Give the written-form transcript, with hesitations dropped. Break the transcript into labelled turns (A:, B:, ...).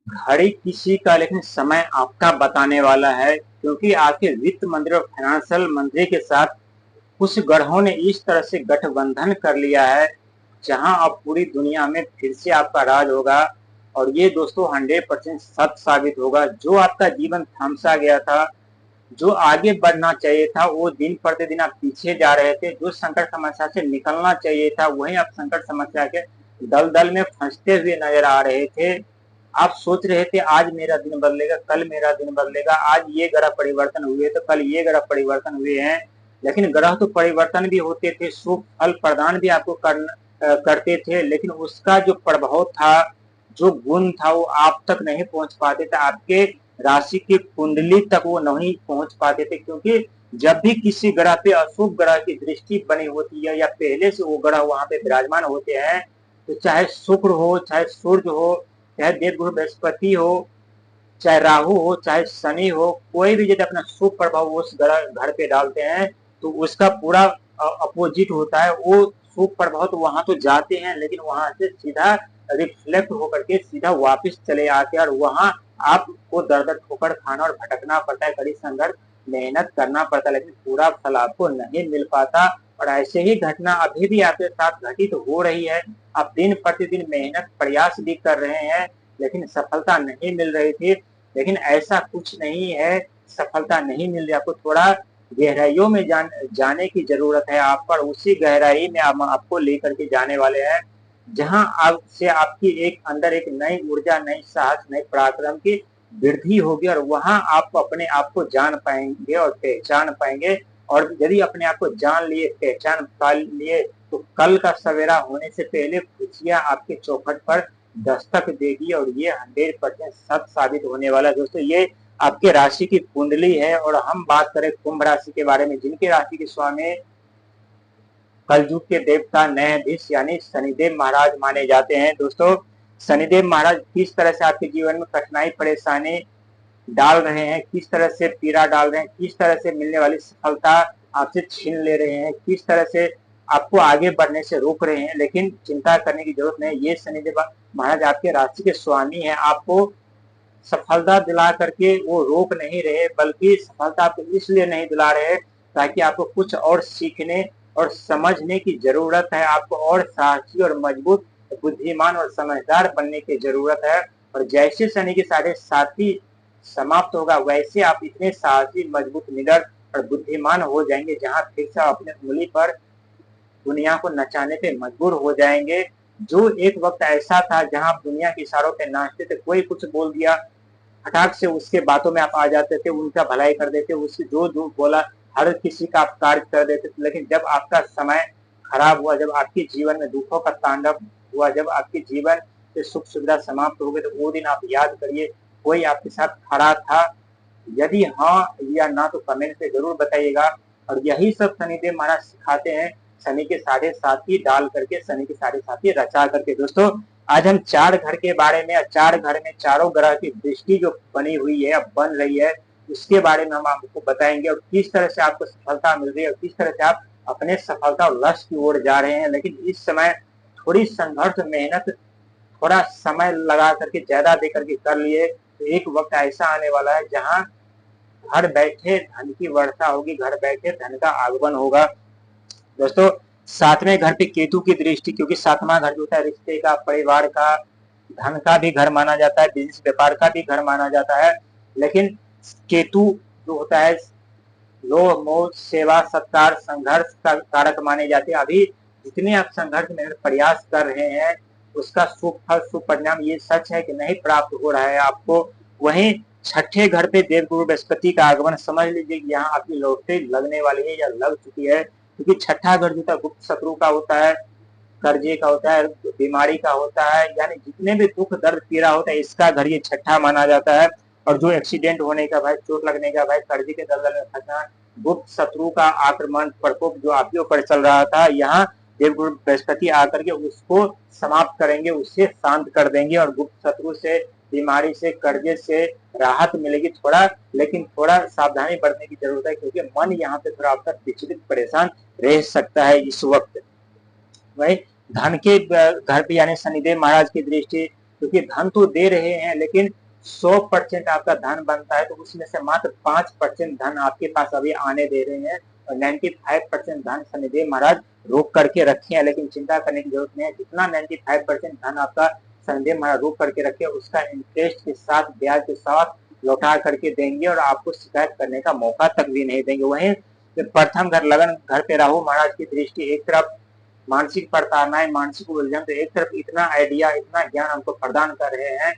A: घड़ी किसी का लेकिन समय आपका बताने वाला है, क्योंकि आपके वित्त मंत्री और फाइनेंशियल मंत्री के साथ कुछ ग्रहों ने इस तरह से गठबंधन कर लिया है जहां अब पूरी दुनिया में फिर से आपका राज होगा। और ये दोस्तों 100% सत्य साबित होगा। जो आपका जीवन थमसा गया था, जो आगे बढ़ना चाहिए था, वो दिन प्रतिदिन आप पीछे जा रहे थे। जो संकट समस्या से निकलना चाहिए था, वहीं आप संकट समस्या के दलदल में फंसते हुए नजर आ रहे थे। आप सोच रहे थे आज मेरा दिन बदलेगा, कल मेरा दिन बदलेगा, आज ये ग्रह परिवर्तन हुए तो कल ये ग्रह परिवर्तन हुए हैं। लेकिन ग्रह तो परिवर्तन भी होते थे, शुभ फल प्रदान भी आपको करते थे, लेकिन उसका जो प्रभाव था, जो गुण था, वो आप तक नहीं पहुंच पाते थे। आपके राशि की कुंडली तक वो नहीं पहुंच पाते थे, क्योंकि जब भी किसी ग्रह पे अशुभ ग्रह की दृष्टि बनी होती है या पहले से वो ग्रह वहां पे विराजमान होते हैं, तो चाहे शुक्र हो, चाहे सूर्य हो, चाहे देवगुरु बृहस्पति हो, चाहे राहु हो, चाहे शनि हो, कोई भी यदि अपना शुभ प्रभाव उस घर पे डालते हैं तो उसका पूरा अपोजिट होता है। वो शुभ प्रभाव तो वहां तो जाते हैं, लेकिन वहां से सीधा रिफ्लेक्ट होकर के सीधा वापस चले आते हैं, और वहां आपको दर दर ठोकर खाना और भटकना पड़ता है, कड़ी संघर्ष मेहनत करना पड़ता है, लेकिन पूरा फल आपको नहीं मिल पाता। और ऐसे ही घटना अभी भी आपके साथ घटित तो हो रही है। आप दिन प्रतिदिन मेहनत प्रयास भी कर रहे हैं, लेकिन सफलता नहीं मिल रही थी। लेकिन ऐसा कुछ नहीं है, सफलता नहीं मिल रही, आपको थोड़ा गहराइयों में जाने की जरूरत है। आप पर उसी गहराई में आपको लेकर के जाने वाले हैं, जहां आपसे आपकी एक अंदर एक नई ऊर्जा, नई साहस, नई पराक्रम की वृद्धि होगी, और वहां आप अपने आप को जान पाएंगे और पहचान पाएंगे। और यदि अपने आप को जान लिए, पहचान पा लिए, तो कल का सवेरा होने से पहले खुशियां आपके चौखट पर दस्तक देगी, और ये 100% सत्य साबित होने वाला है। दोस्तों, ये आपके राशि की कुंडली है। और हम बात करें कुंभ राशि के बारे में, जिनके राशि के स्वामी कलयुग के देवता न्यायाधीश यानी शनिदेव महाराज माने जाते हैं। दोस्तों, शनिदेव महाराज किस तरह से आपके जीवन में कठिनाई परेशानी डाल रहे हैं, किस तरह से पीड़ा डाल रहे हैं, किस तरह से मिलने वाली सफलता आपसे छीन ले रहे हैं, किस तरह से आपको आगे बढ़ने से रोक रहे हैं, लेकिन चिंता करने की जरूरत नहीं। ये शनिदेव महाराज आपके राशि के स्वामी हैं। आपको सफलता दिला करके वो रोक नहीं रहे, बल्कि सफलता आपको इसलिए नहीं दिला रहे ताकि आपको कुछ और सीखने और समझने की जरूरत है। आपको और साहसी और मजबूत, बुद्धिमान और समझदार बनने की जरूरत है। और जैसे शनि के साढ़े साथी समाप्त होगा, वैसे आप इतने साहसी, मजबूत, निडर और बुद्धिमान हो जाएंगे, जहां फिर से अपने उंगली पर दुनिया को नचाने पे मजबूर हो जाएंगे। जो एक वक्त ऐसा था जहां आप दुनिया के इशारों पे नाचते थे, कोई कुछ बोल दिया, फटाक से उसके बातों में आप आ जाते थे, उनका भलाई कर देते, उससे जो जो बोला हर किसी का आप कार्य कर देते थे। लेकिन जब आपका समय खराब हुआ, जब आपके जीवन में दुखों का तांडव हुआ, जब आपके जीवन से सुख सुविधा समाप्त हो गए, तो वो दिन आप याद करिए, कोई आपके साथ खड़ा था? यदि हाँ या ना तो कमेंट से जरूर बताइएगा। और यही सब शनिदेव महाराज सिखाते हैं, शनि के साढ़े साथी डाल करके, शनि के साढ़े साथी रचा करके। दोस्तों, आज हम चार घर के बारे में, चार घर में चारों ग्रह की दृष्टि जो बनी हुई है, बन रही है, उसके बारे में हम आपको बताएंगे, और किस तरह से आपको सफलता मिल रही है, और किस तरह से आप अपने सफलता और लक्ष्य की ओर जा रहे हैं। लेकिन इस समय थोड़ी संघर्ष, मेहनत, थोड़ा समय लगा करके, ज्यादा दे करके कर लिए, तो एक वक्त ऐसा आने वाला है जहां घर बैठे धन की वर्षा होगी, घर बैठे धन का आगमन होगा। दोस्तों, सातवें घर पे केतु की दृष्टि, क्योंकि सातवां घर जो होता है रिश्ते का, परिवार का, धन का भी घर माना जाता है, बिजनेस व्यापार का भी घर माना जाता है। लेकिन केतु जो होता है लोह मोह सेवा सत्कार संघर्ष का कारक माने जाते हैं। अभी जितने आप संघर्ष में प्रयास कर रहे हैं, उसका शुभ फल, शुभ परिणाम, ये सच है कि नहीं प्राप्त हो रहा है आपको। वहीं छठे घर पे देवगुरु बृहस्पति का आगमन, समझ लीजिए कि यहाँ आपकी लॉटरी लगने वाली है या लग चुकी है, क्योंकि छठा घर जो था गुप्त शत्रु का होता है, कर्जे का होता है, बीमारी का होता है, यानी जितने भी दुख दर्द पीड़ा होता है, इसका घर ये छठा माना जाता है। और जो एक्सीडेंट होने का भय, चोट लगने का भय, कर्जे के दलदल में फंसना, गुप्त शत्रु का आक्रमण प्रकोप जो आपके ऊपर चल रहा था, यहाँ देवगुरु बृहस्पति आकर के उसको समाप्त करेंगे, उससे शांत कर देंगे, और गुप्त शत्रु से, बीमारी से, कर्जे से राहत मिलेगी थोड़ा। लेकिन थोड़ा सावधानी बरतने की जरूरत है, क्योंकि मन यहाँ पे थोड़ा आपका विचलित परेशान रह सकता है इस वक्त। वही धन के घर पे यानी शनिदेव महाराज की दृष्टि क्योंकि धन तो दे रहे हैं, लेकिन 100% आपका धन बनता है तो उसमें से मात्र 5% धन आपके पास अभी आने दे रहे हैं, और 95% धन शनिदेव महाराज रोक करके रखे हैं। लेकिन चिंता करने की जरूरत नहीं है, जितना 95% धन आपका शनिदेव महाराज रोक करके रखे, उसका इंटरेस्ट के साथ, ब्याज के साथ लौटा करके देंगे, और आपको शिकायत करने का मौका तक भी नहीं देंगे। वहीं प्रथम घर लगन घर पे राहु महाराज की दृष्टि, एक तरफ मानसिक प्रताड़नाएं, मानसिक उलझन, तो एक तरफ इतना आइडिया, इतना ज्ञान हमको प्रदान कर रहे हैं